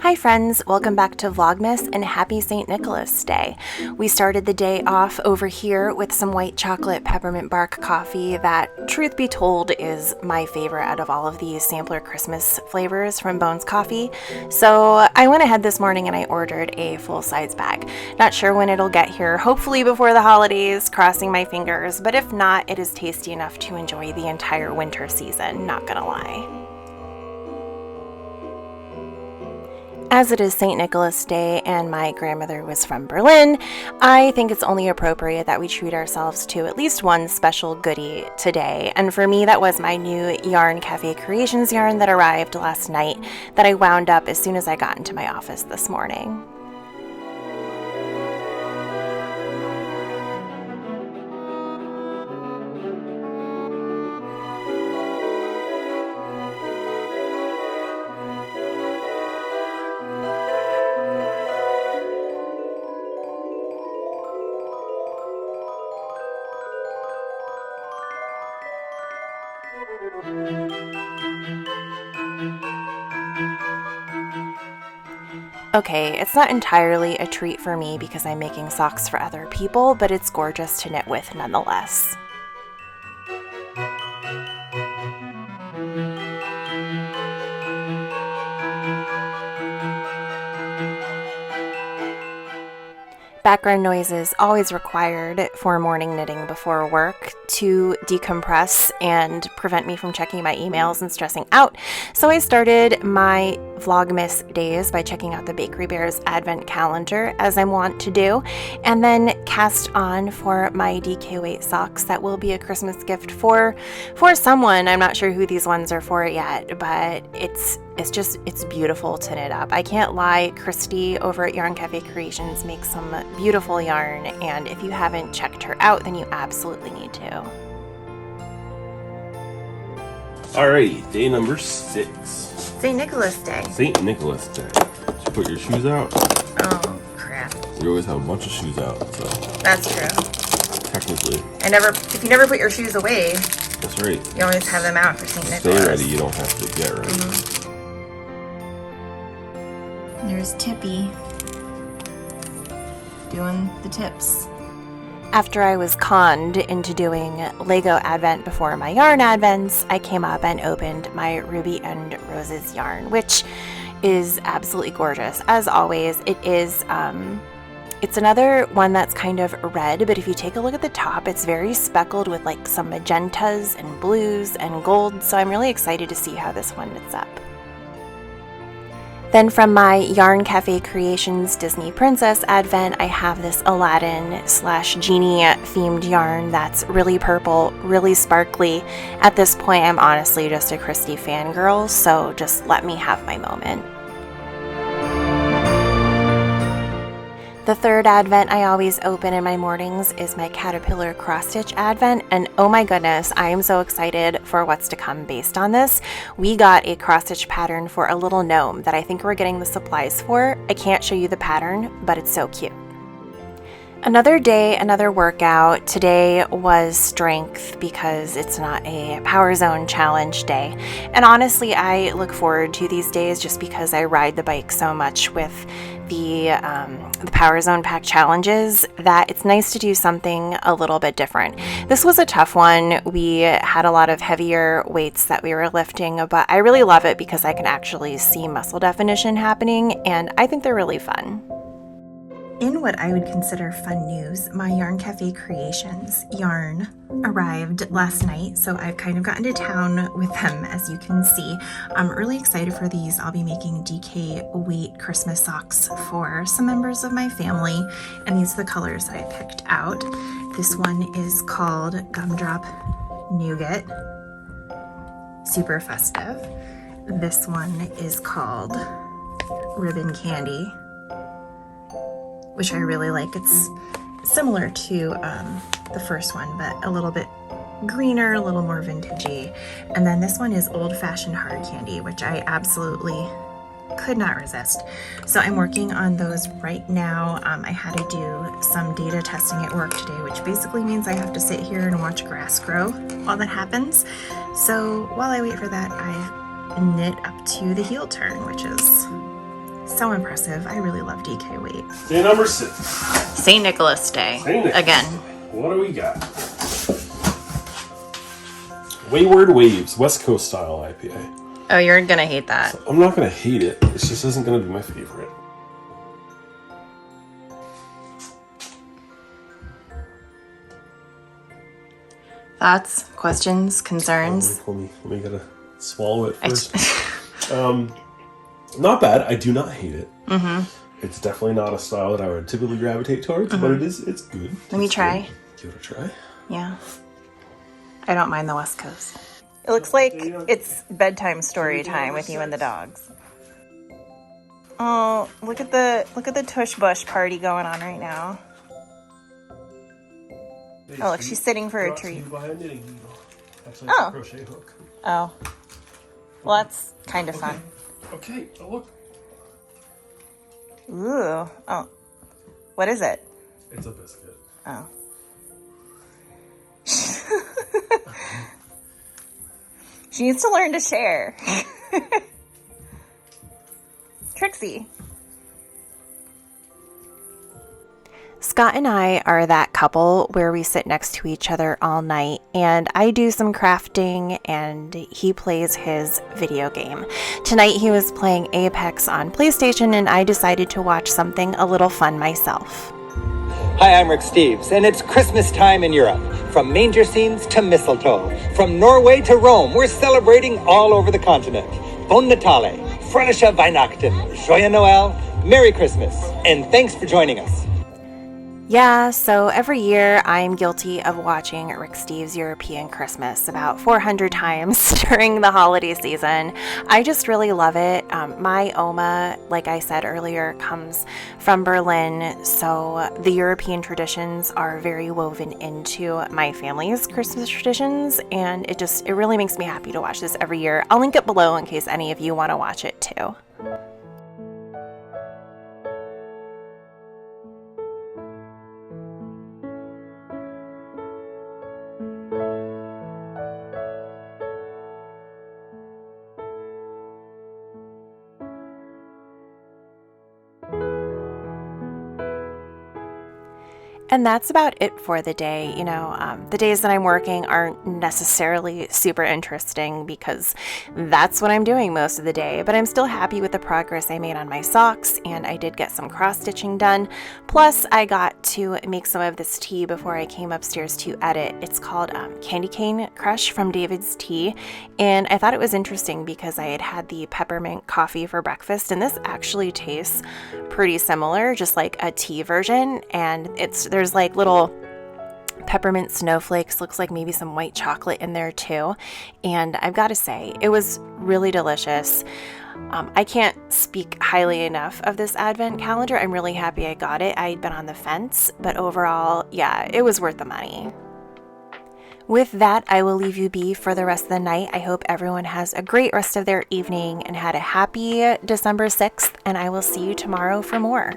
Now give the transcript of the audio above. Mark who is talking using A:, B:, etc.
A: Hi friends, welcome back to Vlogmas and happy St. Nicholas Day. We started the day off over here with some white chocolate peppermint bark coffee that, truth be told, is my favorite out of all of these sampler Christmas flavors from Bones Coffee. So I went ahead this morning and I ordered a full-size bag. Not sure when it'll get here, hopefully before the holidays, crossing my fingers, but if not, it is tasty enough to enjoy the entire winter season, not gonna lie. As it is St. Nicholas Day and my grandmother was from Berlin, I think it's only appropriate that we treat ourselves to at least one special goodie today. And for me, that was my new Yarn Cafe Creations yarn that arrived last night that I wound up as soon as I got into my office this morning. Okay, it's not entirely a treat for me because I'm making socks for other people, but it's gorgeous to knit with nonetheless. Background noises always required for morning knitting before work to decompress and prevent me from checking my emails and stressing out. So I started my Vlogmas days by checking out the Bakery Bears Advent calendar, as I want to do, and then cast on for my DK weight socks that will be a Christmas gift for someone. I'm not sure who these ones are for yet, but it's beautiful to knit up. I can't lie, Christy over at Yarn Cafe Creations makes some beautiful yarn, and if you haven't checked her out, then you absolutely need to.
B: Alrighty, day number 6.
A: St. Nicholas Day.
B: St. Nicholas Day. Did you put your shoes out?
A: Oh, crap.
B: You always have a bunch of shoes out, so.
A: That's true.
B: Technically.
A: If you never put your shoes away,
B: that's right.
A: You always have them out for St. Nicholas.
B: Stay ready, you don't have to get ready.
A: There's Tippy doing the tips. After I was conned into doing Lego Advent before my yarn Advents, I came up and opened my Ruby and Roses yarn, which is absolutely gorgeous. As always, it is, it's another one that's kind of red, but if you take a look at the top, it's very speckled with like some magentas and blues and gold, so I'm really excited to see how this one knits up. Then from my Yarn Cafe Creations Disney Princess Advent, I have this Aladdin/Genie themed yarn that's really purple, really sparkly. At this point, I'm honestly just a Christy fangirl, so just let me have my moment. The third Advent I always open in my mornings is my Caterpillar Cross Stitch Advent, and oh my goodness, I am so excited for what's to come based on this. We got a cross stitch pattern for a little gnome that I think we're getting the supplies for. I can't show you the pattern, but it's so cute. Another day, another workout. Today was strength because it's not a Power Zone challenge day. And honestly, I look forward to these days just because I ride the bike so much with the Power Zone pack challenges that it's nice to do something a little bit different. This was a tough one. We had a lot of heavier weights that we were lifting, but I really love it because I can actually see muscle definition happening, and I think they're really fun. In what I would consider fun news, my Yarn Cafe Creations yarn arrived last night, so I've kind of gotten to town with them, as you can see. I'm really excited for these. I'll be making DK weight Christmas socks for some members of my family, and these are the colors that I picked out. This one is called Gumdrop Nougat, super festive. This one is called Ribbon Candy, which I really like. It's similar to the first one, but a little bit greener, a little more vintagey. And then this one is Old Fashioned Hard Candy, which I absolutely could not resist. So I'm working on those right now. I had to do some data testing at work today, which basically means I have to sit here and watch grass grow while that happens. So while I wait for that, I knit up to the heel turn, which is so impressive. I really love DK weight.
B: Day number 6.
A: St. Nicholas Day.
B: St. Nicholas.
A: Again.
B: What do we got? Wayward Waves, West Coast style IPA.
A: Oh, you're gonna hate that.
B: So I'm not gonna hate it. It just isn't gonna be my favorite.
A: Thoughts, questions, concerns?
B: Let me gotta swallow it first. Not bad. I do not hate it. Mm-hmm. It's definitely not a style that I would typically gravitate towards, but it's good.
A: Let me try.
B: Give it a try.
A: Yeah. I don't mind the West Coast. It looks like it's bedtime story time with you and the dogs. Oh, look at the tush bush party going on right now. Oh, look, she's sitting for a treat.
B: Actually, it's
A: Oh.
B: a crochet hook.
A: Oh. Well, that's kind of fun.
B: Okay, oh, look.
A: Ooh. Oh. What is it?
B: It's a biscuit.
A: Oh. She needs to learn to share. Trixie. Scott and I are that couple where we sit next to each other all night, and I do some crafting and he plays his video game. Tonight he was playing Apex on PlayStation, and I decided to watch something a little fun myself.
C: Hi, I'm Rick Steves, and it's Christmas time in Europe. From manger scenes to mistletoe, from Norway to Rome, we're celebrating all over the continent. Bon Natale, Fröhliche Weihnachten, Joyeux Noël, Merry Christmas, and thanks for joining us.
A: Yeah, so every year I'm guilty of watching Rick Steves' European Christmas about 400 times during the holiday season. I just really love it. My Oma, like I said earlier, comes from Berlin, so the European traditions are very woven into my family's Christmas traditions, and it really makes me happy to watch this every year. I'll link it below in case any of you want to watch it too. And that's about it for the day. You know, the days that I'm working aren't necessarily super interesting because that's what I'm doing most of the day, but I'm still happy with the progress I made on my socks, and I did get some cross stitching done. Plus, I got to make some of this tea before I came upstairs to edit. It's called Candy Cane Crush from David's Tea, and I thought it was interesting because I had the peppermint coffee for breakfast, and this actually tastes pretty similar, just like a tea version, and there's like little peppermint snowflakes, looks like maybe some white chocolate in there too, and I've got to say it was really delicious. I can't speak highly enough of this advent calendar. I'm really happy I got it. I'd been on the fence, but overall, yeah, it was worth the money. With that, I will leave you be for the rest of the night. I hope everyone has a great rest of their evening and had a happy December 6th, and I will see you tomorrow for more.